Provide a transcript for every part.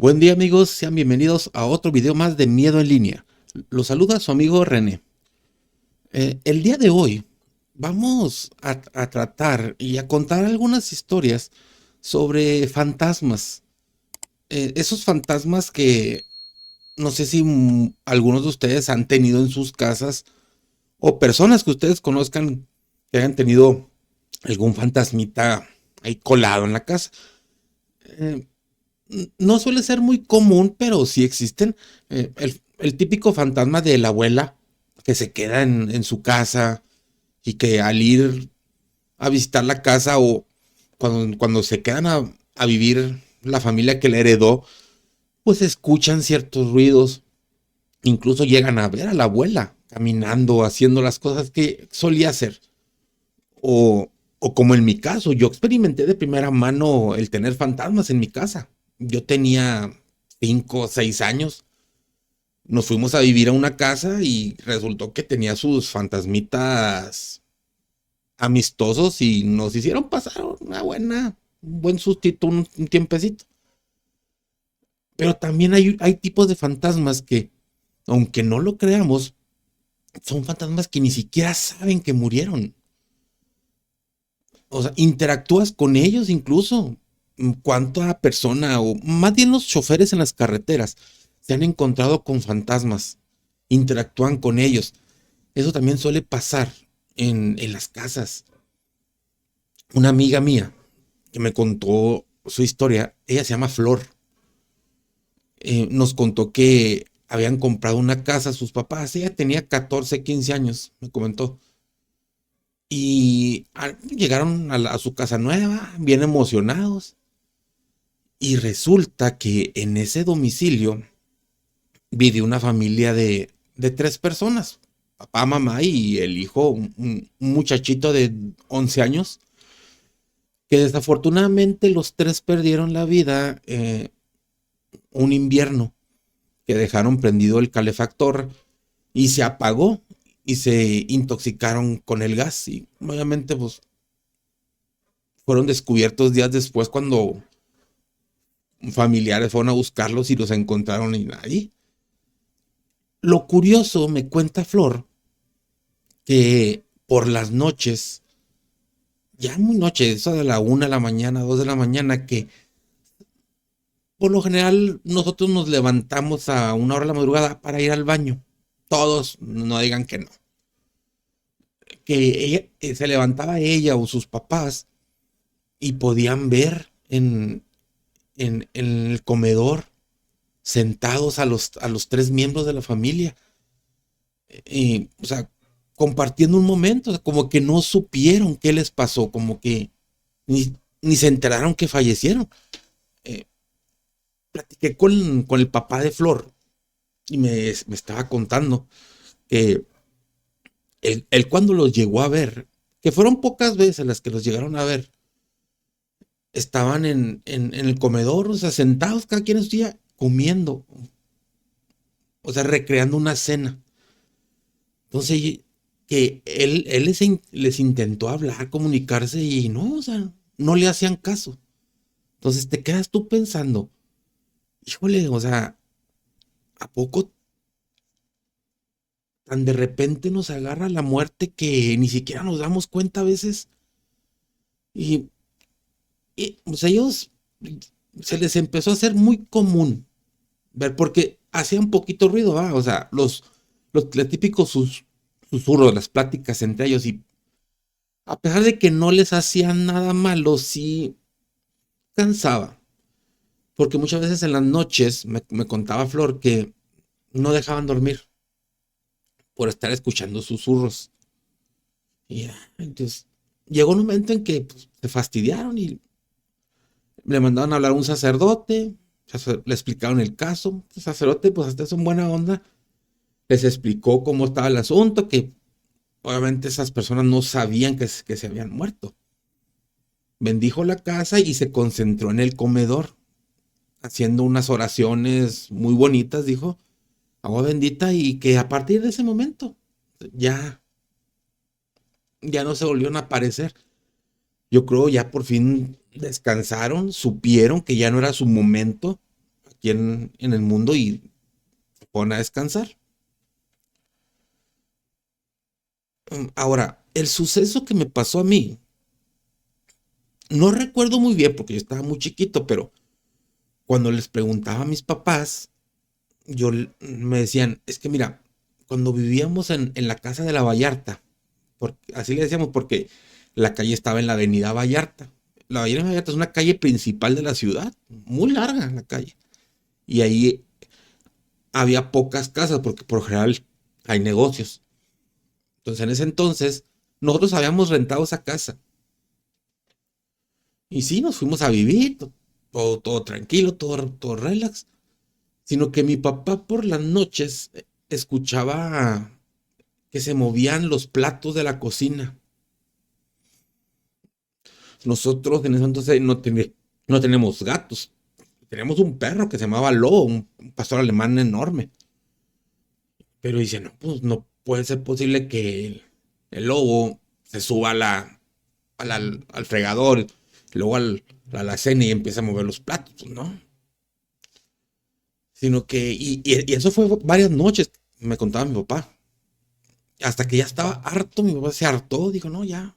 Buen día amigos, sean bienvenidos a otro video más de Miedo en Línea. Los saluda su amigo René. El día de hoy vamos a tratar y a contar algunas historias sobre fantasmas. Esos fantasmas que no sé si algunos de ustedes han tenido en sus casas o personas que ustedes conozcan que hayan tenido algún fantasmita ahí colado en la casa. Eh, no suele ser muy común, pero sí existen. El típico fantasma de la abuela que se queda en su casa y que al ir a visitar la casa o cuando se quedan a vivir la familia que la heredó, pues escuchan ciertos ruidos. Incluso llegan a ver a la abuela caminando, haciendo las cosas que solía hacer. O como en mi caso, yo experimenté de primera mano el tener fantasmas en mi casa. Yo tenía 5 o 6 años. Nos fuimos a vivir a una casa y resultó que tenía sus fantasmitas amistosos y nos hicieron pasar un buen sustito, un tiempecito. Pero también hay tipos de fantasmas que, aunque no lo creamos, son fantasmas que ni siquiera saben que murieron. O sea, interactúas con ellos incluso. ¿Cuánta persona, o más bien los choferes en las carreteras, se han encontrado con fantasmas? Interactúan con ellos. Eso también suele pasar en las casas. Una amiga mía que me contó su historia, ella se llama Flor, nos contó que habían comprado una casa a sus papás. Ella tenía 14, 15 años, me comentó. Y llegaron a su casa nueva, bien emocionados. Y resulta que en ese domicilio vive una familia de 3 personas. Papá, mamá y el hijo, un muchachito de 11 años, que desafortunadamente los tres perdieron la vida un invierno, que dejaron prendido el calefactor y se apagó y se intoxicaron con el gas. Y obviamente pues fueron descubiertos días después cuando familiares fueron a buscarlos y los encontraron ahí. Lo curioso, me cuenta Flor, que por las noches, ya muy noche, eso de la 1 de la mañana, 2 de la mañana, que por lo general nosotros nos levantamos a una hora de la madrugada para ir al baño. Todos, no digan que no. Que ella, se levantaba ella o sus papás y podían ver en el comedor sentados a los 3 miembros de la familia. O sea, compartiendo un momento, o sea, como que no supieron qué les pasó, como que ni se enteraron que fallecieron. Eh, Platiqué con el papá de Flor y me estaba contando que él cuando los llegó a ver, que fueron pocas veces las que los llegaron a ver, estaban en el comedor, o sea, sentados cada quien en su día, comiendo, o sea, recreando una cena. Entonces, que él les intentó hablar, comunicarse y no, o sea, no le hacían caso. Entonces te quedas tú pensando, híjole, o sea, ¿a poco tan de repente nos agarra la muerte que ni siquiera nos damos cuenta a veces? Y, pues ellos se les empezó a hacer muy común ver, porque hacían poquito ruido, ¿va? O sea, los típicos susurros, las pláticas entre ellos, y a pesar de que no les hacían nada malo, sí cansaba. Porque muchas veces en las noches me contaba Flor que no dejaban dormir por estar escuchando susurros. Y entonces llegó un momento en que pues, se fastidiaron y le mandaron a hablar a un sacerdote. Le explicaron el caso. El sacerdote, pues hasta es un buena onda. Les explicó cómo estaba el asunto, que obviamente esas personas no sabían que se habían muerto. Bendijo la casa y se concentró en el comedor, haciendo unas oraciones muy bonitas, dijo, agua bendita, y que a partir de ese momento ya, ya no se volvieron a aparecer. Yo creo ya por fin descansaron, supieron que ya no era su momento. aquí en el mundo y se ponen a descansar. Ahora, el suceso que me pasó a mí, no recuerdo muy bien porque yo estaba muy chiquito, pero cuando les preguntaba a mis papás, me decían, es que mira, cuando vivíamos en la casa de la Vallarta, así le decíamos porque la calle estaba en la avenida Vallarta. La avenida Vallarta es una calle principal de la ciudad, muy larga la calle. Y ahí había pocas casas porque por lo general hay negocios. Entonces en ese entonces nosotros habíamos rentado esa casa. Y sí, nos fuimos a vivir, todo tranquilo, todo relax. Sino que mi papá por las noches escuchaba que se movían los platos de la cocina. Nosotros en ese entonces no tenemos gatos. Tenemos un perro que se llamaba Lobo, un pastor alemán enorme. Pero dice, no, pues no puede ser posible que el lobo se suba al fregador, luego a la cena y empiece a mover los platos, pues no. Sino que, y eso fue varias noches, me contaba mi papá. Hasta que ya estaba harto, mi papá se hartó, dijo, no, ya.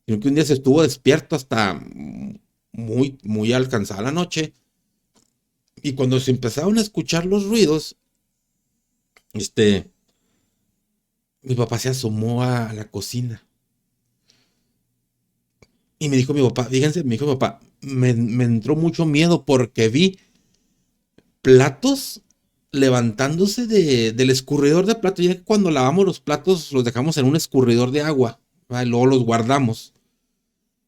Sino que un día se estuvo despierto hasta muy alcanzada la noche. Y cuando se empezaron a escuchar los ruidos, este, mi papá se asomó a la cocina. Y me dijo mi papá, fíjense, me dijo mi papá, me entró mucho miedo porque vi platos levantándose del escurridor de platos. Ya que cuando lavamos los platos los dejamos en un escurridor de agua, ¿verdad? Y luego los guardamos.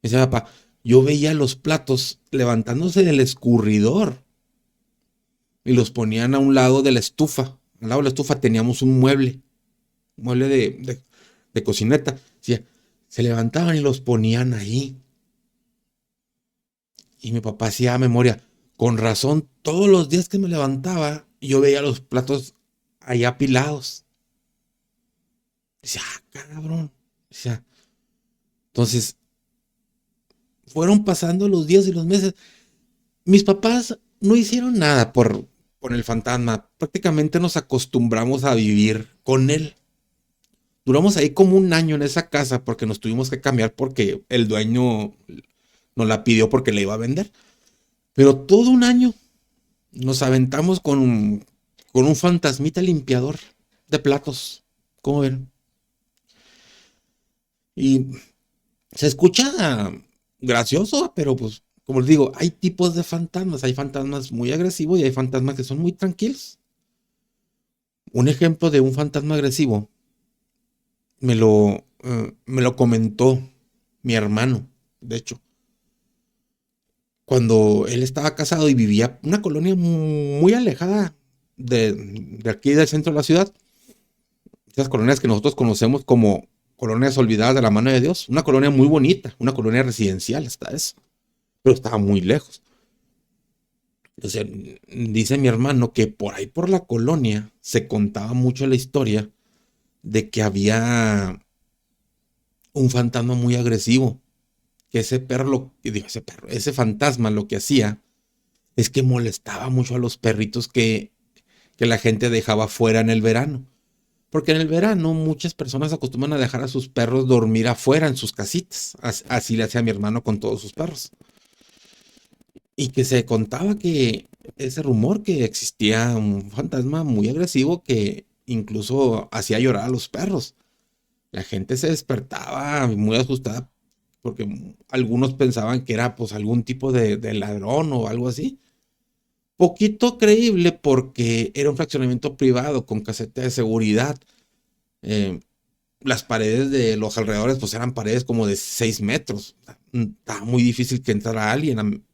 Me dice mi papá, yo veía los platos levantándose del escurridor y los ponían a un lado de la estufa. Al lado de la estufa teníamos un mueble de cocineta. Sí, se levantaban y los ponían ahí. Y mi papá hacía memoria. Con razón, todos los días que me levantaba, yo veía los platos ahí apilados. Decía, ah, cabrón. Decía, entonces, fueron pasando los días y los meses. Mis papás no hicieron nada por el fantasma. Prácticamente nos acostumbramos a vivir con él. Duramos ahí como un año en esa casa porque nos tuvimos que cambiar porque el dueño nos la pidió porque le iba a vender. Pero todo un año nos aventamos con un fantasmita limpiador de platos. ¿Cómo ven? Y se escucha gracioso, pero pues, como les digo, hay tipos de fantasmas. Hay fantasmas muy agresivos y hay fantasmas que son muy tranquilos. Un ejemplo de un fantasma agresivo me lo comentó mi hermano, de hecho, cuando él estaba casado y vivía en una colonia muy alejada de aquí del centro de la ciudad. Esas colonias que nosotros conocemos como colonias olvidadas de la mano de Dios. Una colonia muy bonita, una colonia residencial hasta eso, pero estaba muy lejos. Entonces, dice mi hermano que por ahí por la colonia se contaba mucho la historia de que había un fantasma muy agresivo, que ese perro, ese fantasma lo que hacía es que molestaba mucho a los perritos que la gente dejaba fuera en el verano. Porque en el verano muchas personas acostumbran a dejar a sus perros dormir afuera en sus casitas. Así le hacía mi hermano con todos sus perros. Y que se contaba que ese rumor que existía un fantasma muy agresivo que incluso hacía llorar a los perros. La gente se despertaba muy asustada porque algunos pensaban que era pues algún tipo de ladrón o algo así. Poquito creíble porque era un fraccionamiento privado con caseta de seguridad. Eh, las paredes de los alrededores pues eran paredes como de 6 metros. Estaba muy difícil que entrara alguien.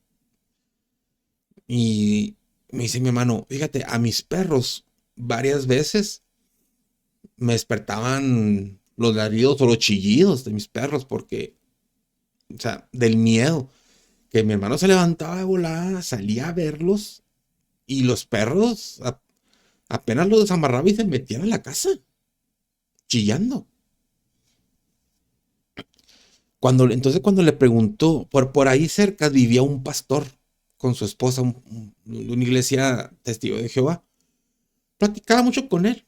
Y me dice mi hermano, fíjate, a mis perros varias veces me despertaban los ladridos o los chillidos de mis perros porque, o sea, del miedo. Que mi hermano se levantaba de volada, salía a verlos y los perros apenas los desamarraba y se metían a la casa, chillando. Entonces cuando le preguntó, por ahí cerca vivía un pastor con su esposa, de una iglesia testigo de Jehová. Platicaba mucho con él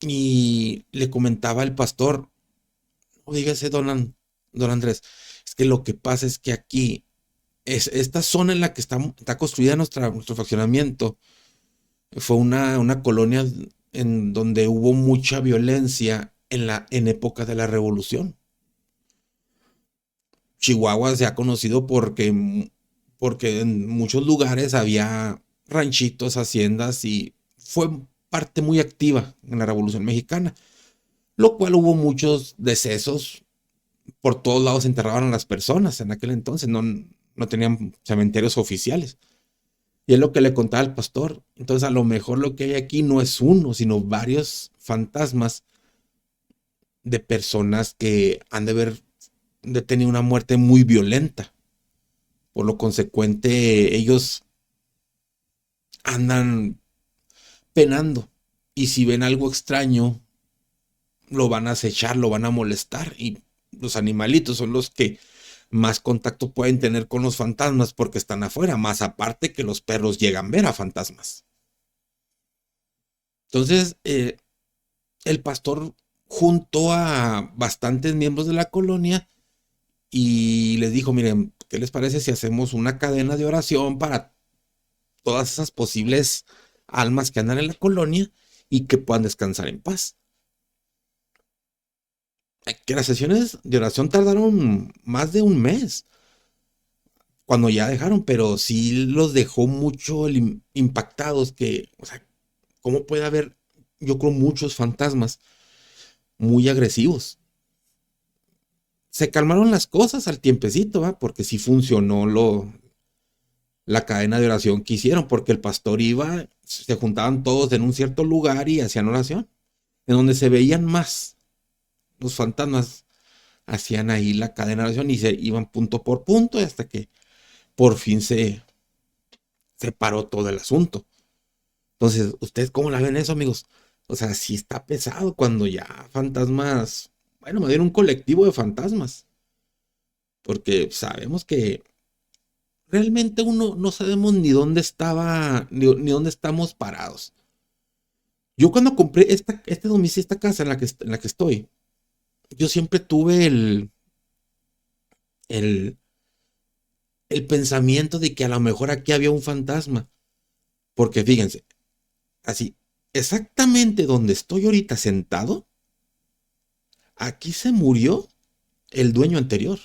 y le comentaba al pastor, no dígase don Andrés, es que lo que pasa es que aquí, esta zona en la que está construida nuestro fraccionamiento, fue una colonia en donde hubo mucha violencia en época de la revolución. Chihuahua se ha conocido porque en muchos lugares había ranchitos, haciendas y fue parte muy activa en la Revolución Mexicana, lo cual hubo muchos decesos. Por todos lados se enterraban a las personas en aquel entonces, no tenían cementerios oficiales. Y es lo que le contaba al pastor. Entonces, a lo mejor lo que hay aquí no es uno, sino varios fantasmas de personas que han de haber tenido una muerte muy violenta. Por lo consecuente, ellos andan penando. Y si ven algo extraño, lo van a acechar, lo van a molestar. Y los animalitos son los que más contacto pueden tener con los fantasmas porque están afuera. Más aparte que los perros llegan a ver a fantasmas. Entonces, el pastor juntó a bastantes miembros de la colonia y les dijo, miren, ¿qué les parece si hacemos una cadena de oración para todas esas posibles almas que andan en la colonia y que puedan descansar en paz? Que las sesiones de oración tardaron más de un mes cuando ya dejaron, pero sí los dejó mucho impactados que, o sea, ¿cómo puede haber, yo creo, muchos fantasmas muy agresivos? Se calmaron las cosas al tiempecito, ¿va? Porque sí funcionó la cadena de oración que hicieron, porque el pastor iba, se juntaban todos en un cierto lugar y hacían oración. En donde se veían más los fantasmas, hacían ahí la cadena de oración y se iban punto por punto hasta que por fin se paró todo el asunto. Entonces, ¿ustedes cómo la ven eso, amigos? O sea, sí está pesado cuando ya fantasmas, bueno, me dieron un colectivo de fantasmas, porque sabemos que realmente uno no sabemos ni dónde estaba, ni dónde estamos parados. Yo cuando compré este domicilio, esta casa en la que estoy, yo siempre tuve el, el pensamiento de que a lo mejor aquí había un fantasma. Porque fíjense, así, exactamente donde estoy ahorita sentado, aquí se murió el dueño anterior.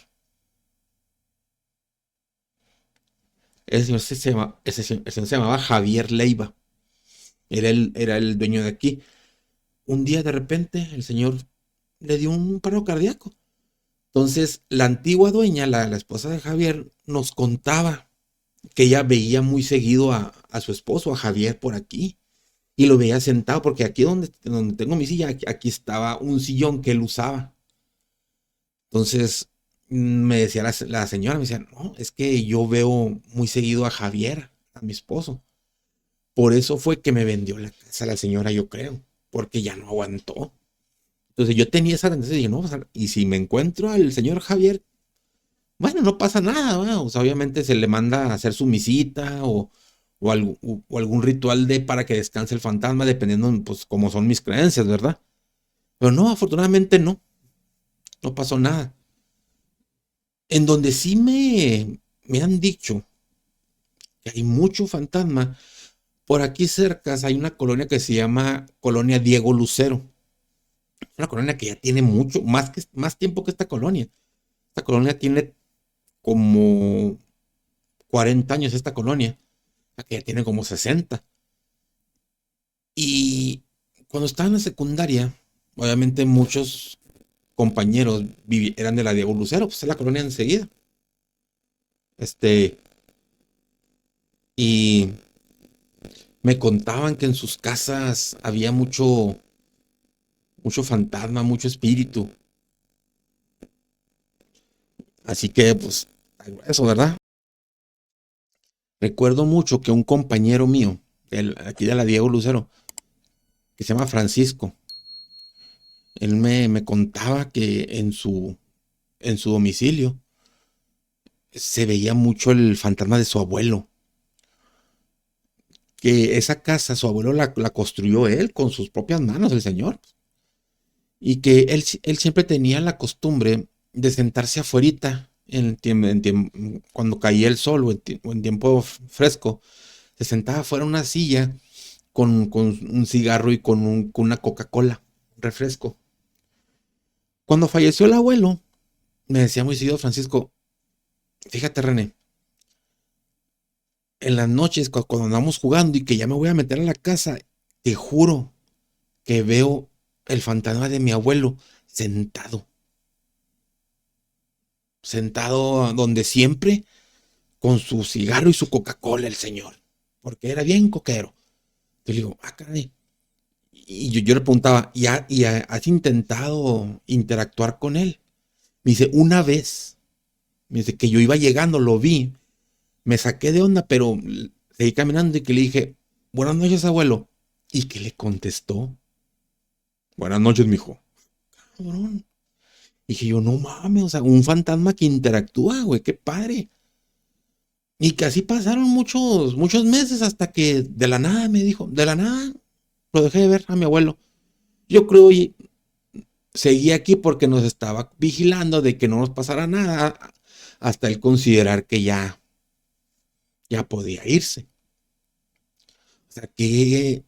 Ese señor se llamaba Javier Leiva. Era el dueño de aquí. Un día de repente el señor le dio un paro cardíaco. Entonces la antigua dueña, la esposa de Javier, nos contaba que ella veía muy seguido a su esposo, a Javier, por aquí. Y lo veía sentado, porque aquí donde tengo mi silla, aquí estaba un sillón que él usaba. Entonces me decía la señora, me decía, no, es que yo veo muy seguido a Javier, a mi esposo. Por eso fue que me vendió la casa la señora, yo creo, porque ya no aguantó. Entonces yo tenía esa tendencia y dije, no, o sea, y si me encuentro al señor Javier, bueno, no pasa nada, ¿verdad? O sea, obviamente se le manda a hacer su misita o algún ritual para que descanse el fantasma, dependiendo, pues, cómo son mis creencias, ¿verdad? Pero no, afortunadamente no pasó nada. En donde sí me han dicho que hay mucho fantasma, por aquí cerca hay una colonia que se llama Colonia Diego Lucero. Una colonia que ya tiene mucho, más tiempo que esta colonia. Esta colonia tiene como 40 años, esta colonia. La que ya tiene como 60. Y cuando estaba en la secundaria, obviamente muchos compañeros eran de la Diego Lucero, pues es la colonia enseguida. Este, y me contaban que en sus casas había mucho fantasma, mucho espíritu. Así que, pues, eso, ¿verdad? Recuerdo mucho que un compañero mío, aquí de la Diego Lucero, que se llama Francisco, él me contaba que en su domicilio, se veía mucho el fantasma de su abuelo. Que esa casa, su abuelo la construyó él con sus propias manos, el señor. Y que él siempre tenía la costumbre de sentarse afuerita cuando caía el sol o en tiempo fresco. Se sentaba afuera en una silla con un cigarro y con una Coca-Cola, un refresco. Cuando falleció el abuelo, me decía muy seguido Francisco, fíjate René, en las noches cuando andamos jugando y que ya me voy a meter a la casa, te juro que veo el fantasma de mi abuelo sentado, sentado donde siempre, con su cigarro y su Coca-Cola el señor, porque era bien coquero. Yo le digo, ah, caray. Y yo le preguntaba, ¿has intentado interactuar con él? Me dice, una vez, me dice que yo iba llegando, lo vi, me saqué de onda, pero seguí caminando y que le dije, buenas noches, abuelo. Y que le contestó, buenas noches, mijo. Cabrón. Dije yo, no mames, o sea, un fantasma que interactúa, güey, qué padre. Y que así pasaron muchos meses hasta que de la nada me dijo, de la nada lo dejé de ver a mi abuelo. Yo creo y seguí aquí porque nos estaba vigilando de que no nos pasara nada hasta él considerar que ya podía irse. O sea, qué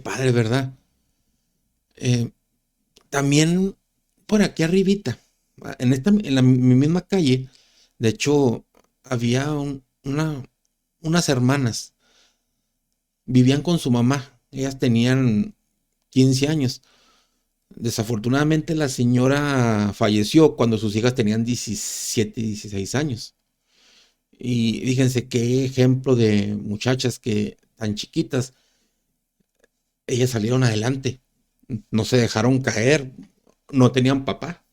padre, ¿verdad? Eh, También por aquí arribita, en mi misma calle, de hecho, había unas hermanas, vivían con su mamá, ellas tenían 15 años. Desafortunadamente la señora falleció cuando sus hijas tenían 17 y 16 años. Y fíjense qué ejemplo de muchachas que tan chiquitas, ellas salieron adelante, no se dejaron caer, no tenían papá.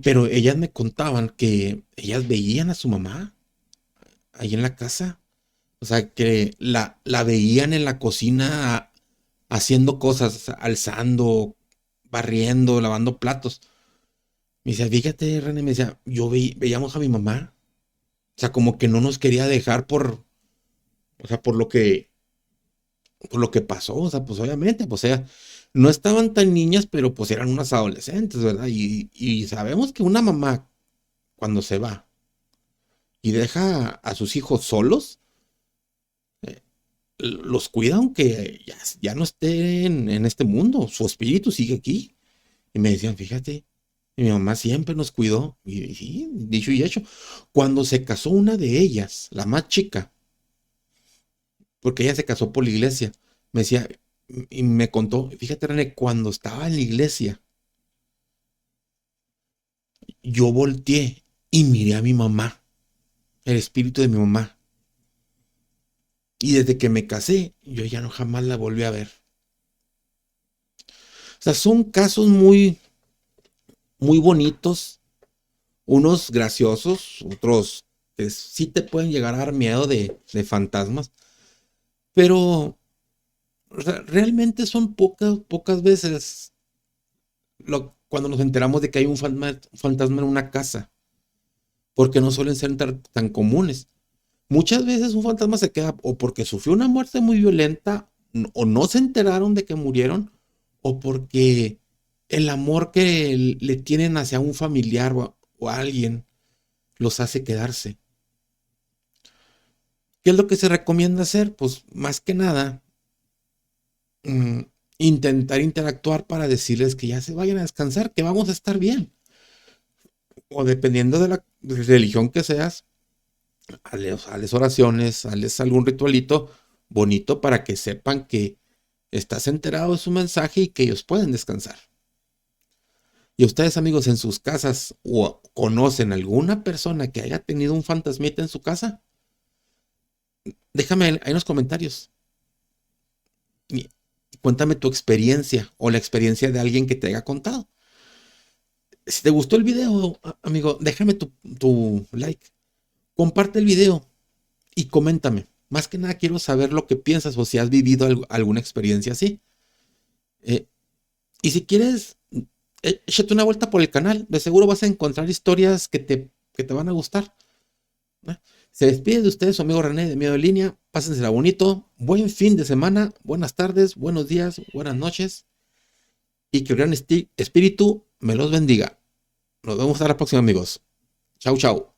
Pero ellas me contaban que ellas veían a su mamá ahí en la casa. O sea, que la veían en la cocina haciendo cosas, alzando, barriendo, lavando platos. Me decía, fíjate, René, me decía, veíamos a mi mamá. O sea, como que no nos quería dejar o sea, por lo que pasó. O sea, pues obviamente, pues ellas no estaban tan niñas, pero pues eran unas adolescentes, ¿verdad? Y sabemos que una mamá, cuando se va y deja a sus hijos solos, eh, los cuida aunque ya no estén en este mundo, su espíritu sigue aquí. Y me decían, fíjate, mi mamá siempre nos cuidó. Y sí, dicho y hecho, cuando se casó una de ellas, la más chica, porque ella se casó por la iglesia, me decía, y me contó, fíjate René, cuando estaba en la iglesia, yo volteé y miré a mi mamá, el espíritu de mi mamá. Y desde que me casé, yo ya no jamás la volví a ver. O sea, son casos muy bonitos, unos graciosos, otros que sí te pueden llegar a dar miedo de fantasmas, pero o sea, realmente son pocas veces cuando nos enteramos de que hay un fantasma en una casa, porque no suelen ser tan comunes. Muchas veces un fantasma se queda o porque sufrió una muerte muy violenta, o no se enteraron de que murieron, o porque el amor que le tienen hacia un familiar o a alguien los hace quedarse. ¿Qué es lo que se recomienda hacer? Pues más que nada, mm, intentar interactuar para decirles que ya se vayan a descansar, que vamos a estar bien. O dependiendo de la religión que seas, hazles oraciones, hazles algún ritualito bonito para que sepan que estás enterado de su mensaje y que ellos pueden descansar. Y ustedes, amigos, en sus casas o conocen alguna persona que haya tenido un fantasmita en su casa, déjame ahí en los comentarios. Y cuéntame tu experiencia o la experiencia de alguien que te haya contado. Si te gustó el video, amigo, déjame tu like. Comparte el video y coméntame. Más que nada quiero saber lo que piensas o si has vivido alguna experiencia así. Eh, y si quieres Échate una vuelta por el canal. De seguro vas a encontrar historias que te van a gustar. ¿Eh? Se despide de ustedes su amigo René de Miedo en Línea. Pásensela bonito. Buen fin de semana. Buenas tardes, buenos días, buenas noches. Y que el gran espíritu me los bendiga. Nos vemos hasta la próxima, amigos. Chau, chau.